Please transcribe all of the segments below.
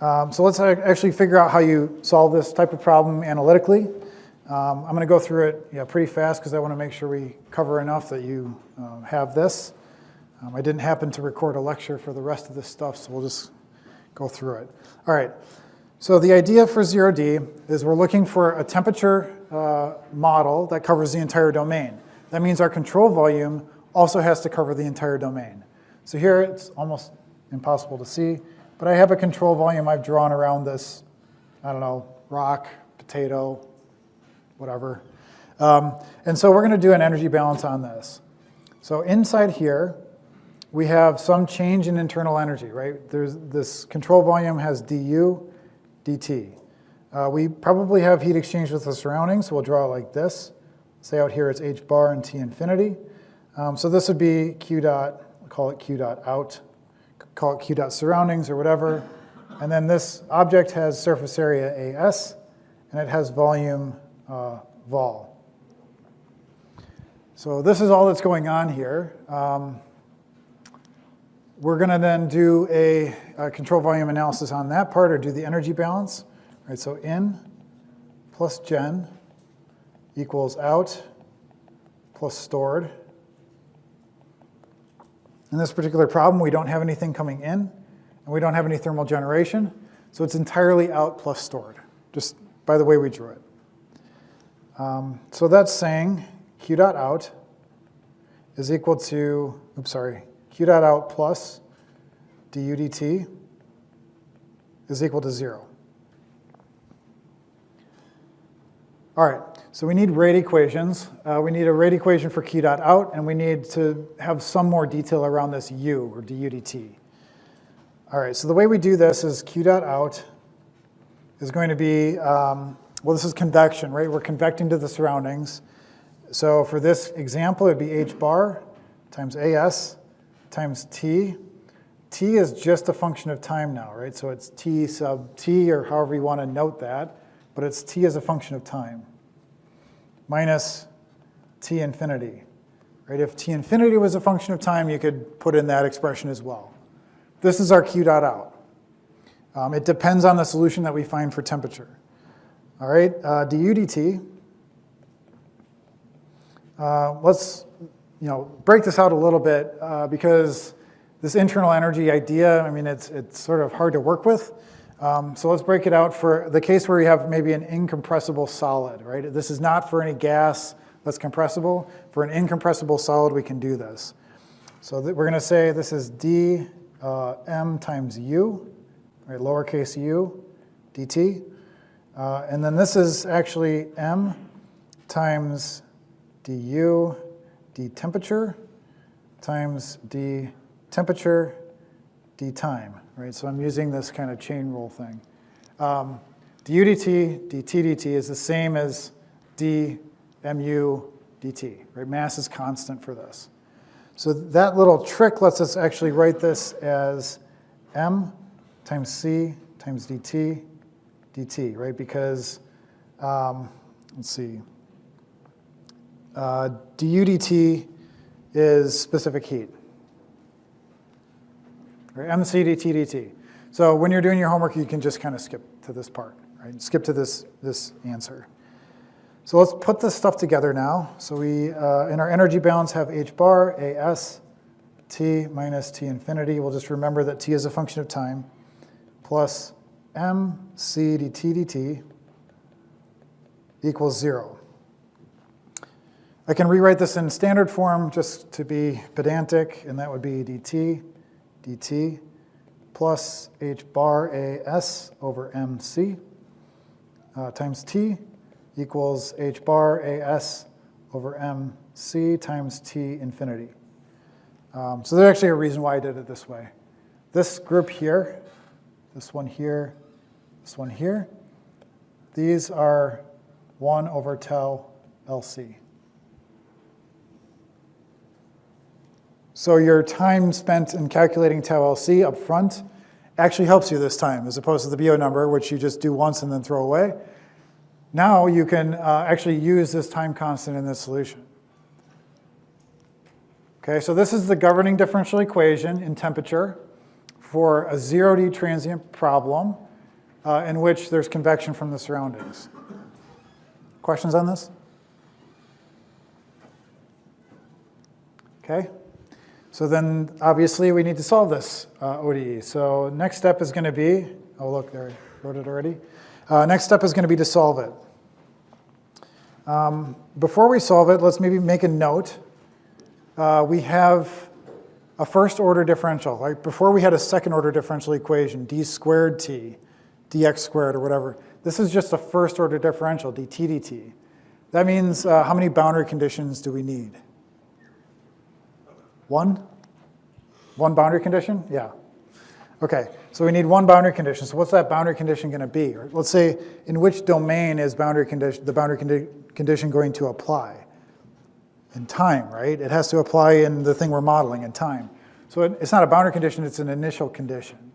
So let's actually figure out how you solve this type of problem analytically. I'm going to go through it pretty fast because I want to make sure we cover enough that you have this. I didn't happen to record a lecture for the rest of this stuff, so we'll just go through it. All right. So the idea for 0D is we're looking for a temperature model that covers the entire domain. That means our control volume also has to cover the entire domain. So here it's almost impossible to see, but I have a control volume I've drawn around this, I don't know, rock, potato, whatever. And so we're going to do an energy balance on this. So inside here, we have some change in internal energy, right? There's this control volume has du, dt. We probably have heat exchange with the surroundings, so we'll draw it like this. Say out here it's h bar and T infinity. So this would be q dot, we'll call it q dot out, call it q dot surroundings or whatever. And then this object has surface area AS, and it has volume vol. So this is all that's going on here. We're going to then do a control volume analysis on that part, or do the energy balance. All right, so in plus gen equals out plus stored. In this particular problem, we don't have anything coming in, and we don't have any thermal generation, so it's entirely out plus stored, just by the way we drew it. So that's saying q dot out is equal to, q dot out plus du dt is equal to 0. All right, so we need rate equations. We need a rate equation for q dot out, and we need to have some more detail around this u, or du dt. All right, so the way we do this is q dot out is going to be, well, this is convection, right? We're convecting to the surroundings. So for this example, it'd be h bar times as times t. T is just a function of time now, right? So it's t sub t, or however you want to note that, but it's t as a function of time, minus t infinity, right? If t infinity was a function of time, you could put in that expression as well. This is our q dot out. It depends on the solution that we find for temperature. All right, du dt. Let's break this out a little bit because this internal energy idea, I mean, it's sort of hard to work with. So let's break it out for the case where we have maybe an incompressible solid, right? This is not for any gas that's compressible. For an incompressible solid, we can do this. So we're going to say this is d m times u, right? Lowercase u dt. And then this is actually m times du d temperature times d temperature d time, right? So I'm using this kind of chain rule thing. Du dt, dt dt is the same as d mu dt, right? Mass is constant for this. So that little trick lets us actually write this as m times c times dt dt, right? Because, let's see, du dt is specific heat. Right? MC dt dt. So when you're doing your homework, you can just kind of skip to this part, right? Skip to this answer. So let's put this stuff together now. So we, in our energy balance, have h bar, as, t minus t infinity. We'll just remember that t is a function of time, plus m c dt dt equals 0. I can rewrite this in standard form just to be pedantic, and that would be dt plus h bar as over mc times t equals h bar as over mc times t infinity. So there's actually a reason why I did it this way. This group here, this one here, this one here, these are 1 over tau LC. So your time spent in calculating tau LC up front actually helps you this time, as opposed to the BO number, which you just do once and then throw away. Now you can actually use this time constant in this solution. Okay, so this is the governing differential equation in temperature for a 0D transient problem in which there's convection from the surroundings. Questions on this? Okay. So then, obviously, we need to solve this ODE. So next step is going to be, oh, look, there, I wrote it already. Next step is going to be to solve it. Before we solve it, let's maybe make a note. We have a first-order differential. Right? Before we had a second-order differential equation, d squared t, dx squared, or whatever. This is just a first-order differential, dt dt. That means how many boundary conditions do we need? One? One boundary condition? Yeah. Okay, so we need one boundary condition. So what's that boundary condition going to be? Or let's say, in which domain is the boundary condition going to apply? In time, right? It has to apply in the thing we're modeling, in time. So it's not a boundary condition, it's an initial condition.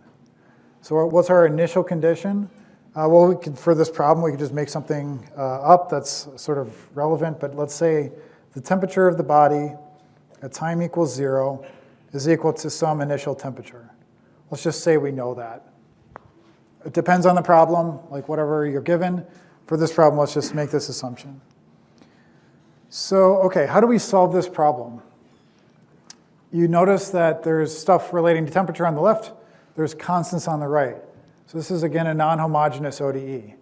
So what's our initial condition? Well, for this problem, we could just make something up that's sort of relevant. But let's say the temperature of the body at time equals 0 is equal to some initial temperature. Let's just say we know that. It depends on the problem, like whatever you're given. For this problem, let's just make this assumption. So, okay, how do we solve this problem? You notice that there's stuff relating to temperature on the left. There's constants on the right. So this is, again, a non-homogeneous ODE.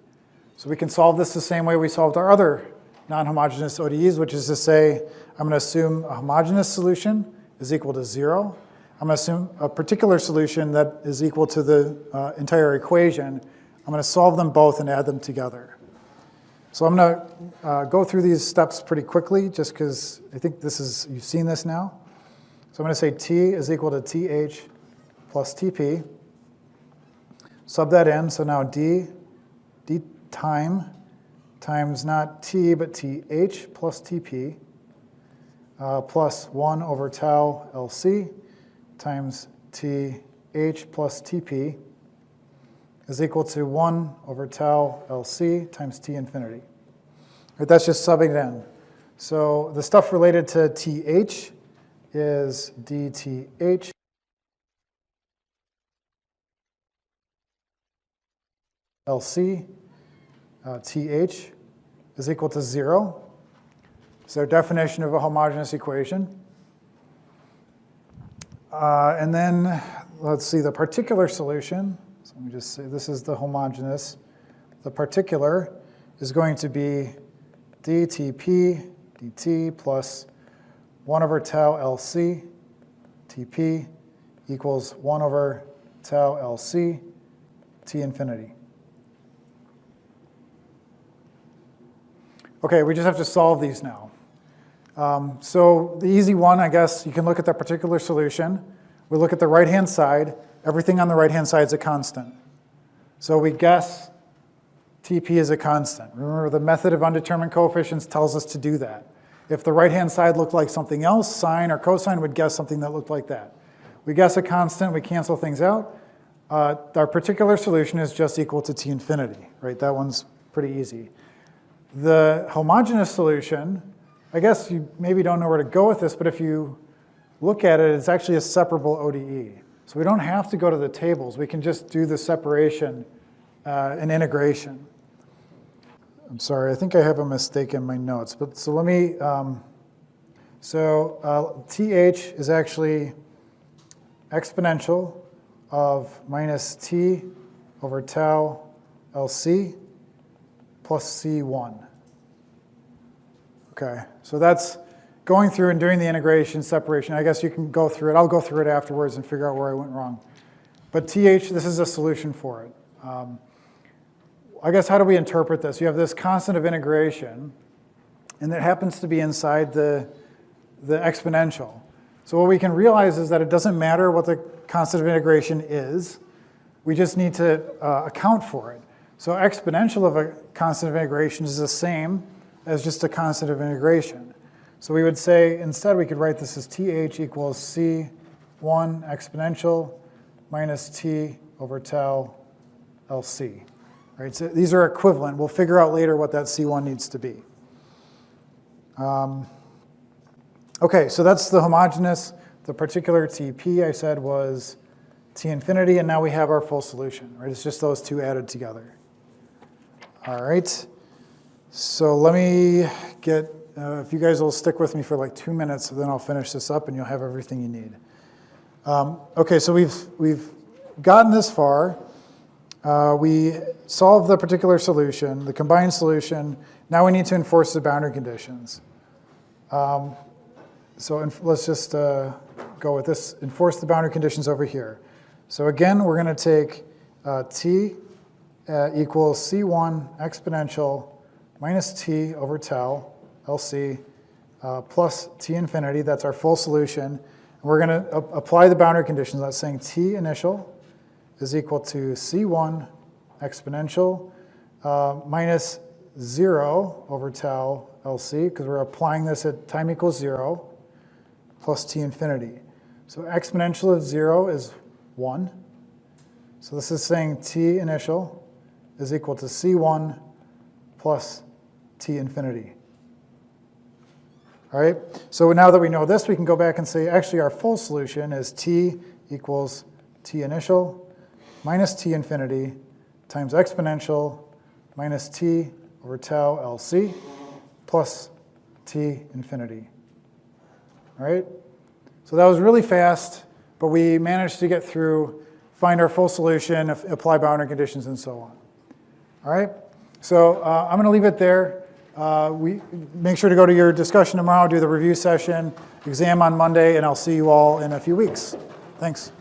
So we can solve this the same way we solved our other non-homogeneous ODEs, which is to say, I'm going to assume a homogeneous solution is equal to 0. I'm going to assume a particular solution that is equal to the entire equation. I'm going to solve them both and add them together. So I'm going to go through these steps pretty quickly, just because I think you've seen this now. So I'm going to say T is equal to TH plus TP. Sub that in, so now d time times not T, but TH plus TP plus 1 over tau LC times TH plus TP is equal to 1 over tau LC times T infinity. Right, that's just subbing it in. So the stuff related to TH is dTH LC TH is equal to 0. So definition of a homogeneous equation. And then let's see the particular solution. So let me just say this is the homogeneous. The particular is going to be dTp dt plus 1 over tau LC TP equals 1 over tau LC T infinity. Okay, we just have to solve these now. So the easy one, I guess, you can look at that particular solution. We look at the right-hand side. Everything on the right-hand side is a constant. So we guess TP is a constant. Remember, the method of undetermined coefficients tells us to do that. If the right-hand side looked like something else, sine or cosine would guess something that looked like that. We guess a constant, we cancel things out. Our particular solution is just equal to T infinity, right? That one's pretty easy. The homogeneous solution, I guess you maybe don't know where to go with this, but if you look at it, it's actually a separable ODE. So we don't have to go to the tables. We can just do the separation and integration. I'm sorry, I think I have a mistake in my notes. But so let me, TH is actually exponential of minus T over tau LC plus C1. Okay, so that's going through and doing the integration, separation. I guess you can go through it. I'll go through it afterwards and figure out where I went wrong. But TH, this is a solution for it. I guess how do we interpret this? You have this constant of integration, and it happens to be inside the exponential. So what we can realize is that it doesn't matter what the constant of integration is. We just need to account for it. So exponential of a constant of integration is the same as just a constant of integration. So we would say, instead, we could write this as TH equals C1 exponential minus T over tau LC. Right? So these are equivalent. We'll figure out later what that C1 needs to be. Okay, so that's the homogeneous. The particular TP I said was T infinity, and now we have our full solution, right? It's just those two added together. All right, so let me get, if you guys will stick with me for like 2 minutes, then I'll finish this up and you'll have everything you need. Okay, so we've gotten this far. We solved the particular solution, the combined solution. Now we need to enforce the boundary conditions. Let's just go with this, enforce the boundary conditions over here. So again, we're going to take t equals c1 exponential minus t over tau, LC, plus t infinity. That's our full solution. And we're going to apply the boundary conditions. That's saying t initial is equal to c1 exponential minus 0 over tau LC, because we're applying this at time equals 0, plus t infinity. So exponential of 0 is 1. So this is saying t initial is equal to c1 plus t infinity. All right, so now that we know this, we can go back and say, actually, our full solution is t equals t initial minus t infinity times exponential minus t over tau LC plus t infinity. All right, so that was really fast, but we managed to get through, find our full solution, apply boundary conditions, and so on. All right, so I'm going to leave it there. Make sure to go to your discussion tomorrow, do the review session, exam on Monday, and I'll see you all in a few weeks. Thanks.